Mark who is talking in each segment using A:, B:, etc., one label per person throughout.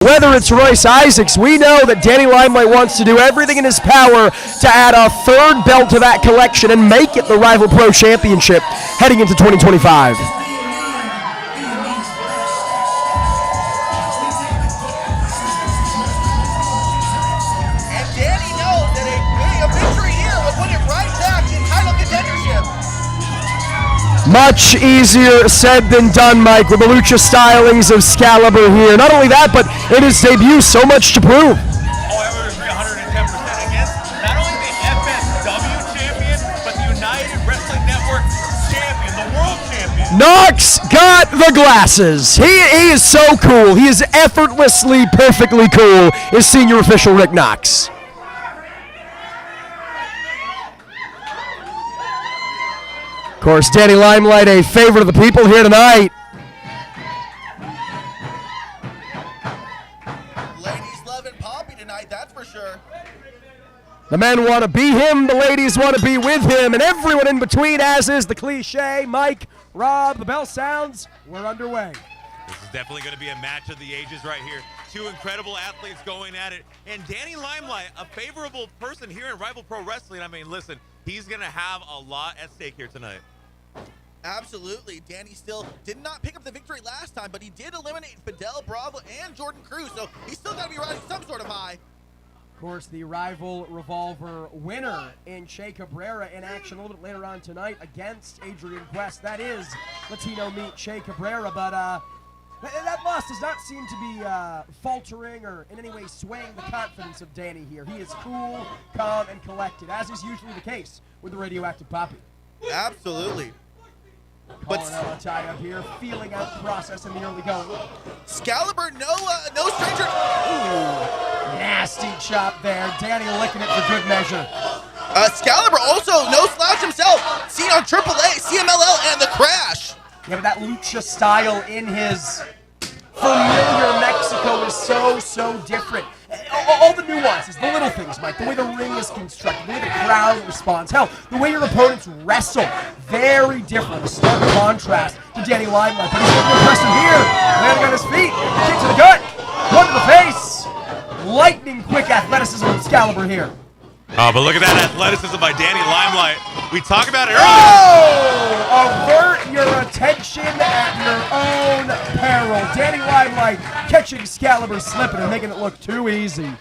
A: Whether it's Royce Isaacs, we know that Danny Limelight wants to do everything in his power to add a third belt to that collection and make it the Rival Pro Championship heading into 2025. Much easier said than done, Mike, with the lucha stylings of Scalibur here. Not only that, but in his debut, so much to prove.
B: Oh, I would agree 110% against not only the FSW champion, but the United Wrestling Network champion, the world champion.
A: Knox got the glasses. He is so cool. He is effortlessly, perfectly cool, is senior official Rick Knox. Of course, Danny Limelight, a favorite of the people here tonight.
C: Ladies loving Poppy tonight, that's for sure.
A: The men want to be him, the ladies want to be with him, and everyone in between, as is the cliche. Mike, Rob, the bell sounds, we're underway.
B: This is definitely going to be a match of the ages right here. Two incredible athletes going at it. And Danny Limelight, a favorable person here in Rival Pro Wrestling. I mean, listen, he's going to have a lot at stake here tonight.
C: Absolutely. Danny still did not pick up the victory last time, but he did eliminate Fidel Bravo and Jordan Cruz, so he's still got to be riding some sort of high.
A: Of course, the Rival Revolver winner in Che Cabrera in action a little bit later on tonight against Adrian Quest. That is Latino meet Che Cabrera, but that loss does not seem to be faltering or in any way swaying the confidence of Danny here. He is cool, calm, and collected, as is usually the case with the Radioactive Poppy.
C: Absolutely.
A: Calling out a tie up here, feeling out the process in the early going.
C: Scalibur, no stranger.
A: Ooh, nasty chop there. Danny licking it for good measure.
C: Scalibur also no slouch himself. Seen on AAA, CMLL, and the Crash.
A: Yeah, but that lucha style in his familiar Mexico is so different. All the nuances, the little things, Mike, the way the ring is constructed, the way the crowd responds, hell, the way your opponents wrestle, very different, a stark contrast to Danny Limelight. But he's looking impressive here, landing on his feet, kick to the gut, one to the face, lightning quick athleticism of Scalibur here.
B: Oh, but look at that athleticism by Danny Limelight. We talked about it earlier.
A: Oh! Avert your attention at your own peril. Danny Limelight catching Scalibur slipping and making it look too easy.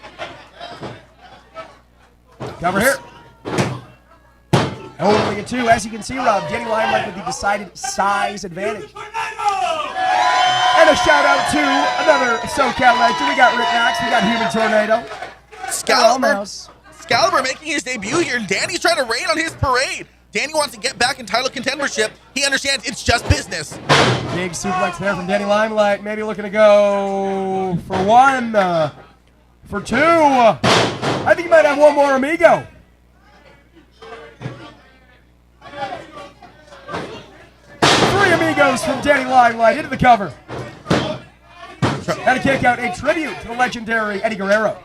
A: Cover here. Only a two. As you can see, Rob, Danny Limelight with the decided size advantage. And a shout out to another SoCal legend. We got Rick Knox, we got Human Tornado.
C: Scalibur making his debut here, and Danny's trying to rain on his parade. Danny wants to get back in title contendership. He understands it's just business.
A: Big suplex there from Danny Limelight. Maybe looking to go for one, for two. I think he might have one more amigo. Three amigos from Danny Limelight into the cover. And a kick out, a tribute to the legendary Eddie Guerrero.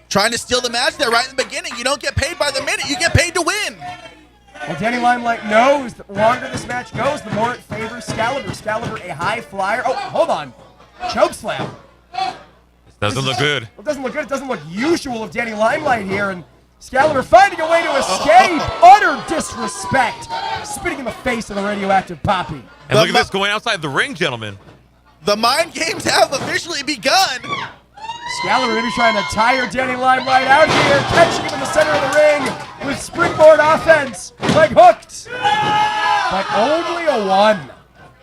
C: Trying to steal the match there right in the beginning. You don't get paid by the minute, you get paid to win.
A: Well, Danny Limelight knows that the longer this match goes, the more it favors Scalibur. Scalibur, a high flyer. Oh, hold on. Choke slam.
B: Doesn't look good.
A: Well, it doesn't look good. It doesn't look usual of Danny Limelight here. And Scalibur finding a way to escape. Utter disrespect. Spitting in the face of the Radioactive Poppy.
B: And look at this going outside the ring, gentlemen.
C: The mind games have officially begun.
A: Scalibur maybe trying to tire Danny Limelight out here, catching him in the center of the ring with springboard offense, like hooked. But only a one.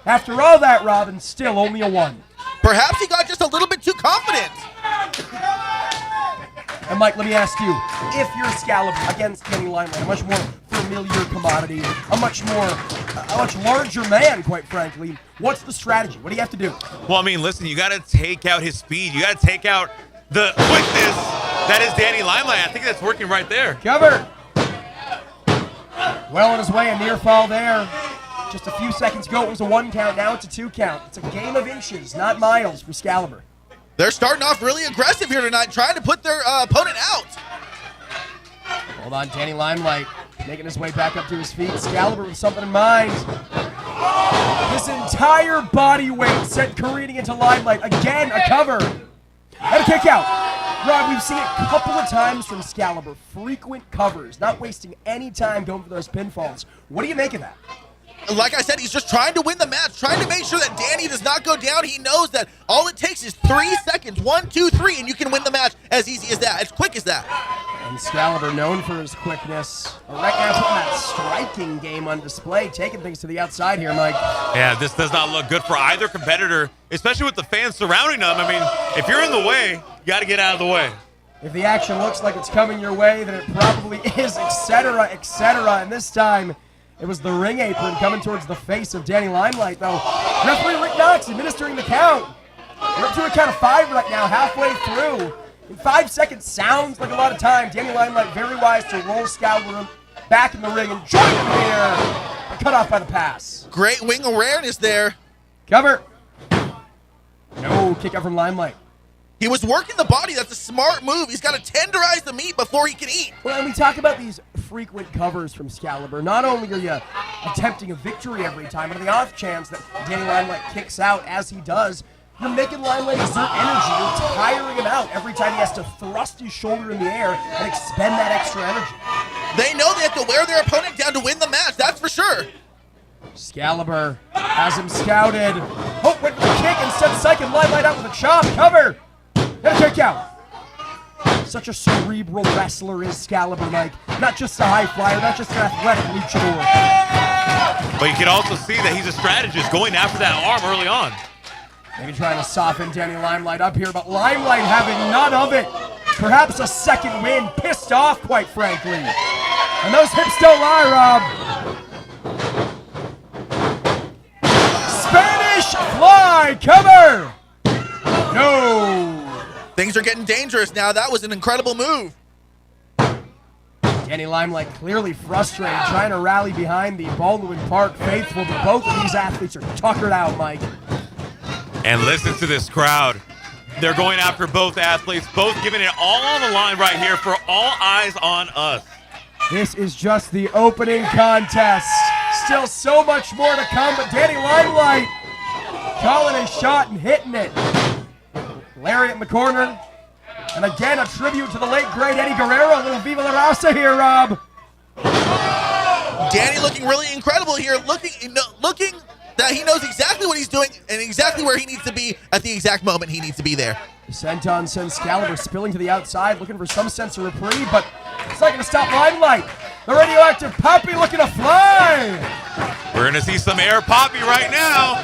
A: After all that, Robin, still only a one.
C: Perhaps he got just a little bit too confident.
A: And Mike, let me ask you, if you're Scalibur against Danny Limelight, a much more familiar commodity, a much larger man, quite frankly, what's the strategy? What do you have to do?
B: Well, I mean, listen, you got to take out his speed. You got to take out the quickness that is Danny Limelight. I think that's working right there.
A: Cover. Well on his way, a near fall there. Just a few seconds ago, it was a 1 count. Now it's a 2 count. It's a game of inches, not miles for Scalibur.
C: They're starting off really aggressive here tonight, trying to put their opponent out.
A: Hold on, Danny Limelight making his way back up to his feet. Scalibur with something in mind. His entire body weight sent careening into Limelight. Again, a cover. a kick out. Rob, we've seen it a couple of times from Scalibur. Frequent covers, not wasting any time going for those pinfalls. What do you make of that?
C: Like I said, he's just trying to win the match, trying to make sure that Danny does not go down. He knows that all it takes is 3 seconds, 1, 2, 3, and you can win the match as easy as that, as quick as that.
A: And Scalibur, known for his quickness, right now putting that striking game on display, taking things to the outside here, Mike.
B: Yeah, this does not look good for either competitor, especially with the fans surrounding them. I mean, if you're in the way, you got to get out of the way.
A: If the action looks like it's coming your way, then it probably is, etc., etc. And this time, it was the ring apron coming towards the face of Danny Limelight, though. Referee Rick Knox administering the count. We're up to a count of 5 right now, halfway through. And 5 seconds sounds like a lot of time. Danny Limelight very wise to roll Scalibur back in the ring and join him here. Cut off by the pass.
C: Great wing awareness there.
A: Cover. No kick out from Limelight.
C: He was working the body. That's a smart move. He's got to tenderize the meat before he can eat.
A: Well, and we talk about these frequent covers from Scalibur. Not only are you attempting a victory every time, but on the off chance that Danny Limelight kicks out as he does, you're making Limelight exert energy. You're tiring him out every time he has to thrust his shoulder in the air and expend that extra energy.
C: They know they have to wear their opponent down to win the match, that's for sure.
A: Scalibur has him scouted. Hope went for the kick and sent second Limelight out with a chop. Cover. And a kick out. Such a cerebral wrestler is Scalibur, Mike. Not just a high flyer, not just an athletic luchador.
B: But you can also see that he's a strategist going after that arm early on.
A: Maybe trying to soften Danny Limelight up here, but Limelight having none of it. Perhaps a second win, pissed off, quite frankly. And those hips don't lie, Rob. Spanish fly, cover. No.
C: Things are getting dangerous now. That was an incredible move.
A: Danny Limelight clearly frustrated, trying to rally behind the Baldwin Park faithful, but both of these athletes are tuckered out, Mike.
B: And listen to this crowd. They're going after both athletes, both giving it all on the line right here for all eyes on us.
A: This is just the opening contest. Still so much more to come, but Danny Limelight calling a shot and hitting it. Lariat in the corner. And again, a tribute to the late, great Eddie Guerrero. A little Viva La Raza here, Rob.
C: Danny looking really incredible here, looking that he knows exactly what he's doing and exactly where he needs to be at the exact moment he needs to be there.
A: Senton sends Scalibur spilling to the outside, looking for some sense of reprieve, but it's not going to stop Limelight. The radioactive Poppy looking to fly.
B: We're going to see some air Poppy right now.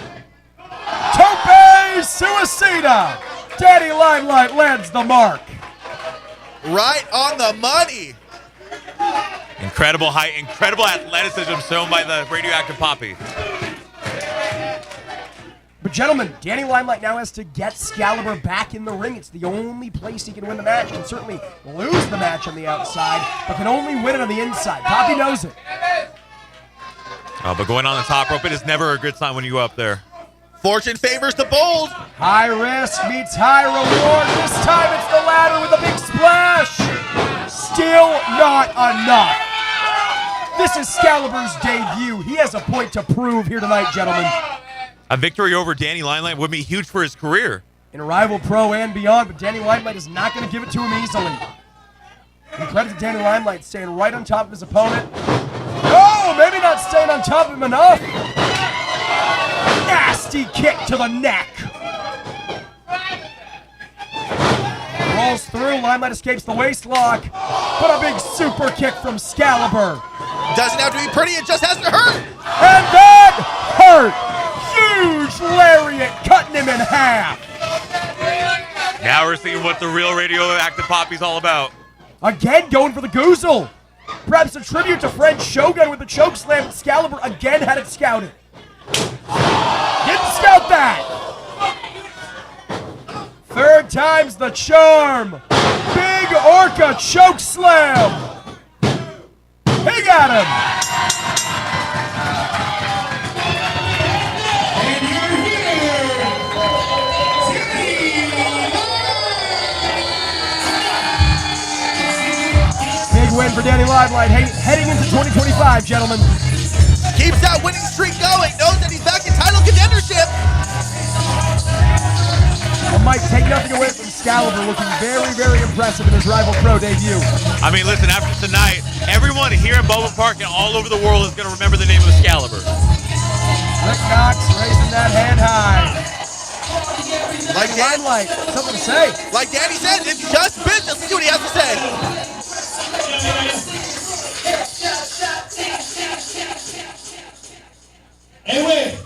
A: Tope Suicida. Danny Limelight lands the mark.
C: Right on the money.
B: Incredible height, incredible athleticism shown by the radioactive Poppy.
A: But gentlemen, Danny Limelight now has to get Scalibur back in the ring. It's the only place he can win the match. Can certainly lose the match on the outside, but can only win it on the inside. Poppy knows it.
B: Oh, but going on the top rope, it is never a good sign when you go up there.
C: Fortune favors the bold.
A: High risk meets high reward. This time it's the ladder with a big splash. Still not enough. This is Scalibur's debut. He has a point to prove here tonight, gentlemen.
B: A victory over Danny Limelight would be huge for his career.
A: In Rival Pro and beyond, but Danny Limelight is not going to give it to him easily. And credit to Danny Limelight staying right on top of his opponent. No, maybe not staying on top of him enough. Nasty kick to the neck. Rolls through, Limelight escapes the waist lock. But a big super kick from Scalibur.
C: Doesn't have to be pretty, it just has to hurt.
A: And that hurt. Huge lariat cutting him in half.
B: Now we're seeing what the real radioactive Poppy's all about.
A: Again going for the goozle. Perhaps a tribute to French Shogun with the choke slam. Scalibur again had it scouted. Didn't scout that. Third time's the charm. Big Orca choke slam. He got him. Big win for Danny Limelight heading into 2025, gentlemen.
C: Keeps that winning streak going, knows that he's back in title contendership.
A: Well, Mike, take nothing away from Scalibur looking very, very impressive in his Rival Pro debut.
B: I mean, listen, after tonight, everyone here in Bubba Park and all over the world is going to remember the name of Scalibur.
A: Rick Knox raising that hand high.
C: Like
A: Limelight, something to say.
C: Like Danny said, it's just business. Let's see what he has to say.
D: Hey,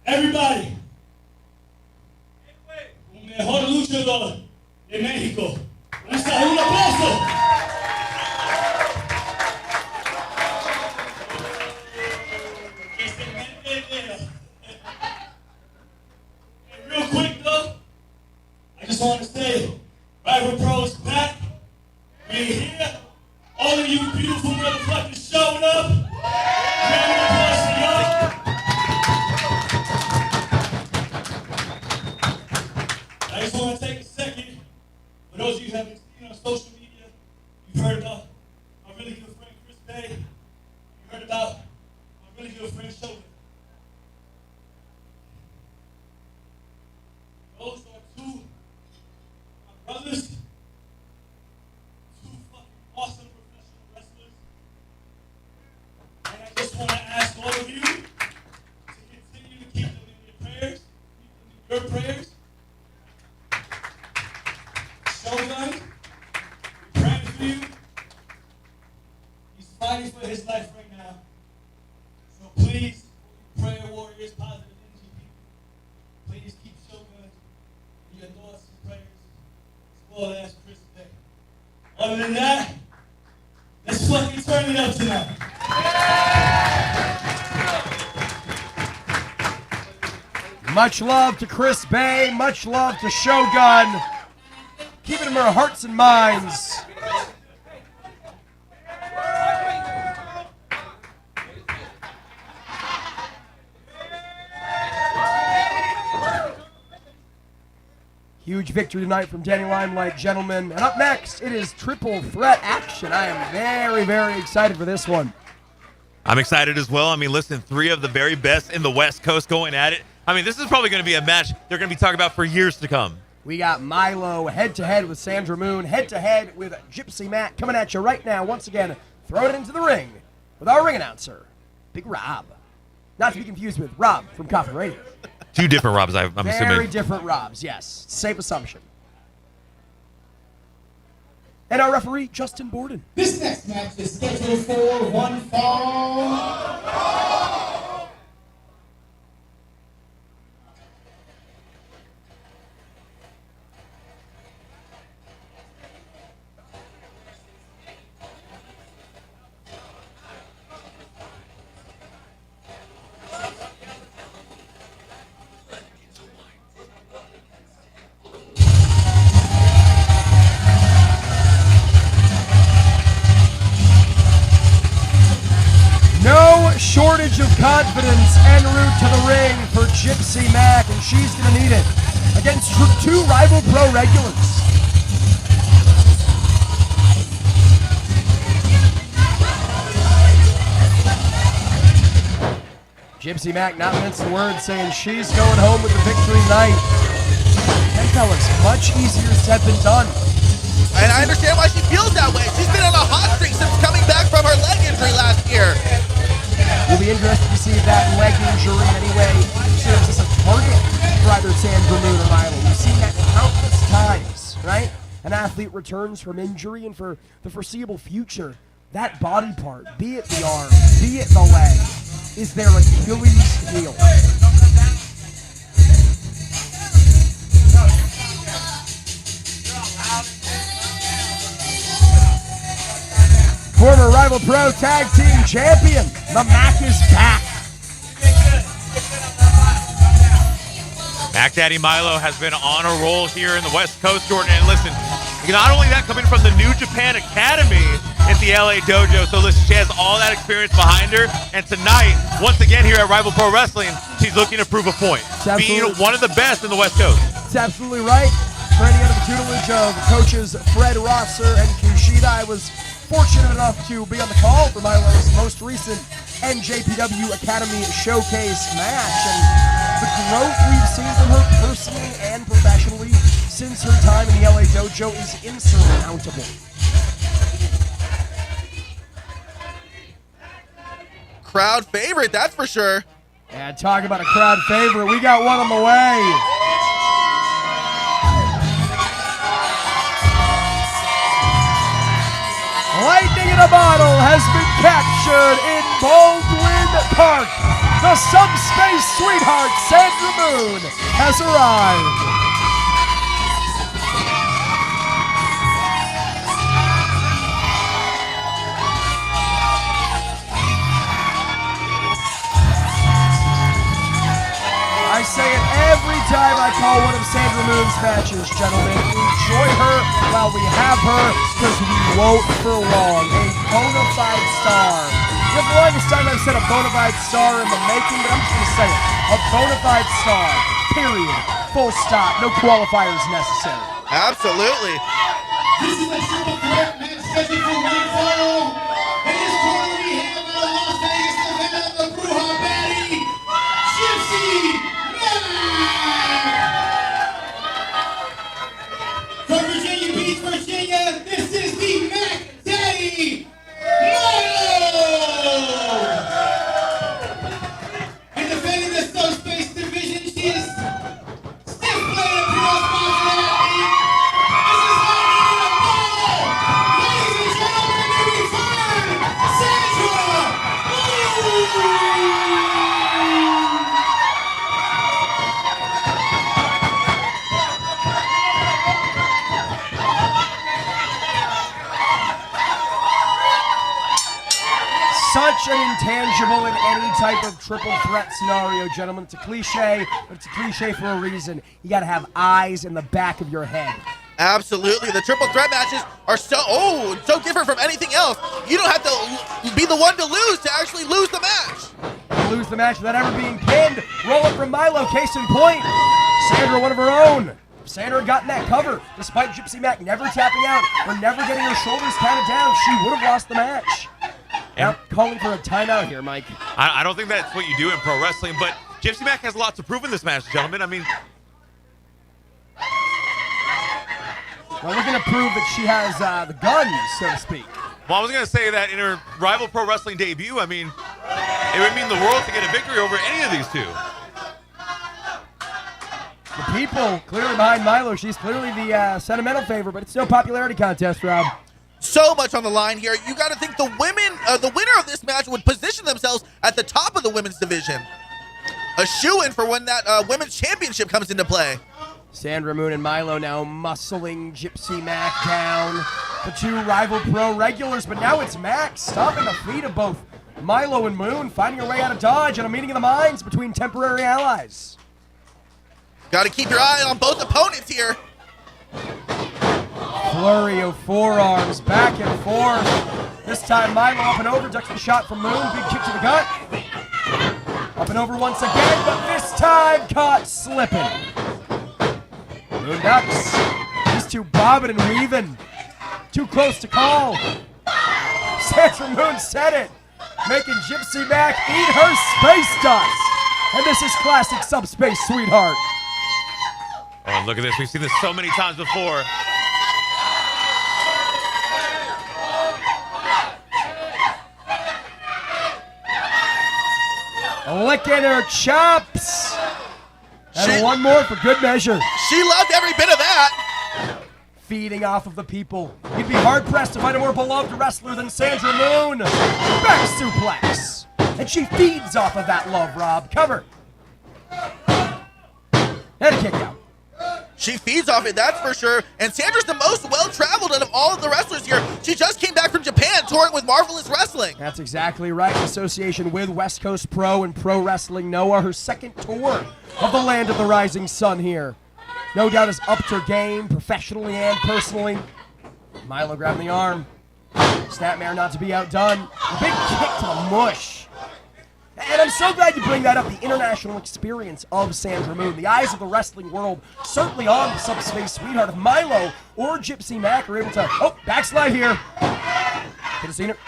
D: everybody. Un mejor luchador de México. Un aplauso. Real quick though, I just want to say, Rival Pro is back. We're here. All of you beautiful motherfuckers showed up. Round of applause for y'all. I just want to take a second. For those of you who haven't seen on social media, you've heard about my really good friend Chris Bay. You heard about my really good friend Shogun. Those are two my brothers, two fucking awesome professional wrestlers. And I just want to ask all of you to continue to keep them in your prayers, keep them in your prayers. Shogun, we're praying for you. He's fighting for his life right now. So please, prayer warriors, positive energy people, please keep Shogun in your thoughts and prayers, as well as Chris Bay. Other than that, let's fucking turn it up tonight.
A: Much love to Chris Bay, much love to Shogun. Keeping them in our hearts and minds. Huge victory tonight from Danny Limelight, gentlemen. And up next, it is triple threat action. I am very, very excited for this one.
B: I'm excited as well. I mean, listen, three of the very best in the West Coast going at it. I mean, this is probably going to be a match they're going to be talking about for years to come.
A: We got Milo head-to-head with Sandra Moon, head-to-head with Gypsy Matt, coming at you right now. Once again, throwing it into the ring with our ring announcer, Big Rob. Not to be confused with Rob from Coffin Radio.
B: Two different Robs, I'm
A: Very
B: assuming.
A: different Robs, yes. Safe assumption. And our referee, Justin Borden.
D: This next match is scheduled for one fall.
A: No shortage of confidence en route to the ring for Gypsy Mac, and she's going to need it against two Rival Pro regulars. Gypsy Mac not mincing words, saying she's going home with the victory tonight. And fellas, much easier said than done.
C: And I understand why she feels that way. She's been on a hot streak since coming back from her leg injury last year.
A: We'll be interested to see if that leg injury in any way serves as a target for either Sandra Moon or Milo. We've seen that countless times, right? An athlete returns from injury, and for the foreseeable future, that body part, be it the arm, be it the leg, is their Achilles heel. Former Rival Pro Tag Team Champion, the Mac is back.
B: Mac Daddy Milo has been on a roll here in the West Coast, Jordan. And listen, not only that, coming from the New Japan Academy at the LA Dojo. So listen, she has all that experience behind her. And tonight, once again here at Rival Pro Wrestling, she's looking to prove a point. Being one of the best in the West Coast.
A: That's absolutely right. Training under the tutelage of coaches Fred Rosser and Kushida, I was fortunate enough to be on the call for Milo's most recent NJPW Academy Showcase match, and the growth we've seen from her personally and professionally since her time in the LA dojo is insurmountable.
C: Crowd favorite, that's for sure.
A: And talk about a crowd favorite, we got one on the way. Lightning in a bottle has been captured in Baldwin Park. The subspace sweetheart, Sandra Moon, has arrived. I say it every time I call one of Sandra Moon's matches, gentlemen. Enjoy her while we have her, because we won't for long. A bona fide star. You know, the longest time I've said a bona fide star in the making, but I'm just going to say it. A bona fide star. Period. Full stop. No qualifiers necessary.
C: Absolutely.
D: This is a triple threat match scheduled for one fall. In this corner we have the Las Vegas Nevada, the Bruja Baddie, Gypsy from Virginia Beach, Virginia, this is the Mac Daddy Milo! And defending the subspace division, she is stiff-bladed pro sponsor athlete. This is Lightning in a Bottle! Ladies and gentlemen, in return, Sandra Moon!
A: Such an intangible in any type of triple threat scenario, gentlemen. It's a cliche, but it's a cliche for a reason. You gotta have eyes in the back of your head.
C: Absolutely. The triple threat matches are so different from anything else. You don't have to be the one to lose to actually lose the match.
A: Lose the match without ever being pinned. Roll it from Milo, case in point. Sandra, one of her own. If Sandra had gotten that cover, despite Gypsy Mac never tapping out or never getting her shoulders counted down, she would have lost the match. Now calling for a timeout here, Mike.
B: I don't think that's what you do in pro wrestling, but Gypsy Mac has a lot to prove in this match, gentlemen. I mean,
A: well, we're going to prove that she has the guns, so to speak.
B: well, I was going to say that in her rival pro wrestling debut, I mean, it would mean the world to get a victory over any of these two.
A: The people clearly behind Milo. She's clearly the sentimental favorite, but it's no popularity contest, Rob.
C: So much on the line here. You got to think the winner of this match would position themselves at the top of the women's division. A shoo-in for when that women's championship comes into play.
A: Sandra Moon and Milo now muscling Gypsy Mac down. The two rival pro regulars, but now it's Mac stomping the feet of both Milo and Moon, finding a way out of dodge and a meeting of the minds between temporary allies.
C: Got to keep your eye on both opponents here.
A: Flurry of forearms, back and forth. This time Milo up and over, ducks the shot from Moon, big kick to the gut. Up and over once again, but this time caught slipping. Moon ducks. These two bobbing and weaving. Too close to call. Sandra Moon said it, making Gypsy Mac eat her space dust. And this is classic subspace sweetheart.
B: Oh, look at this. We've seen this so many times before.
A: Licking her chops. And one more for good measure.
C: She loved every bit of that.
A: Feeding off of the people. You'd be hard-pressed to find a more beloved wrestler than Sandra Moon. Back suplex. And she feeds off of that love, Rob. Cover. And a kick out.
C: She feeds off it, that's for sure. And Sandra's the most well-traveled out of all of the wrestlers here. She just came back from Japan touring with Marvelous Wrestling.
A: That's exactly right. In association with West Coast Pro and Pro Wrestling Noah, her second tour of the land of the rising sun here. No doubt has upped her game professionally and personally. Milo grabbing the arm. Snapmare not to be outdone. A big kick to the mush. And I'm so glad you bring that up, the international experience of Sandra Moon. The eyes of the wrestling world certainly on the subspace sweetheart. If Milo or Gypsy Mac are able to, backslide here. Could have seen it.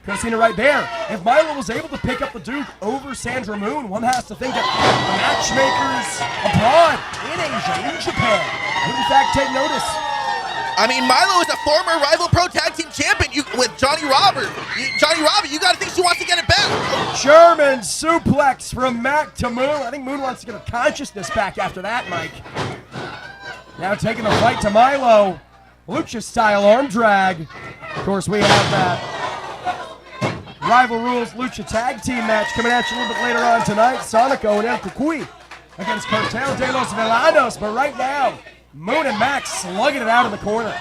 A: Could have seen it right there. If Milo was able to pick up the Duke over Sandra Moon, one has to think that the matchmakers abroad, in Asia, in Japan, would in fact take notice.
C: I mean, Milo is a former Rival Pro Tag Team Champion with Johnny Robert. Johnny Robert, you got to think she wants to get it back.
A: German suplex from Mac to Moon. I think Moon wants to get her consciousness back after that, Mike. Now taking the fight to Milo. Lucha-style arm drag. Of course, we have that Rival Rules Lucha Tag Team match coming at you a little bit later on tonight. Sonico and El Cucuy against Cartel de los Velados. But right now, Moon and Max slugging it out in the corner.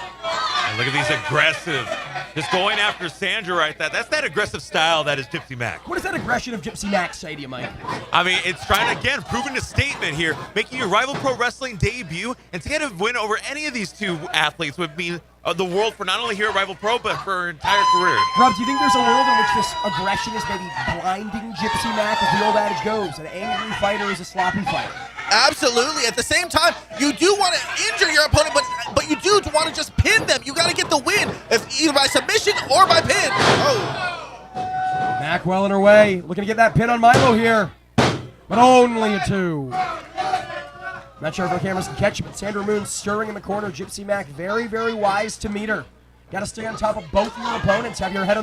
B: And look at these aggressive, just going after Sandra right there. That's that aggressive style that is Gypsy Mac.
A: What does that aggression of Gypsy Max say to you, Mike?
B: I mean, it's trying to, again, proving a statement here, making your Rival Pro Wrestling debut, and to get a win over any of these two athletes would mean the world for not only here at Rival Pro, but for her entire career.
A: Rob, do you think there's a world in which this aggression is maybe blinding Gypsy Mac, as the old adage goes? An angry fighter is a sloppy fighter.
C: Absolutely. At the same time, you do want to injure your opponent, but you do want to just pin them. You got to get the win, if either by submission or by pin. Oh.
A: Mac well on her way, looking to get that pin on Milo here, but only a 2. Not sure if the cameras can catch it, but Sandra Moon stirring in the corner. Gypsy Mac very, very wise to meet her. Got to stay on top of both of your opponents. Have your head on the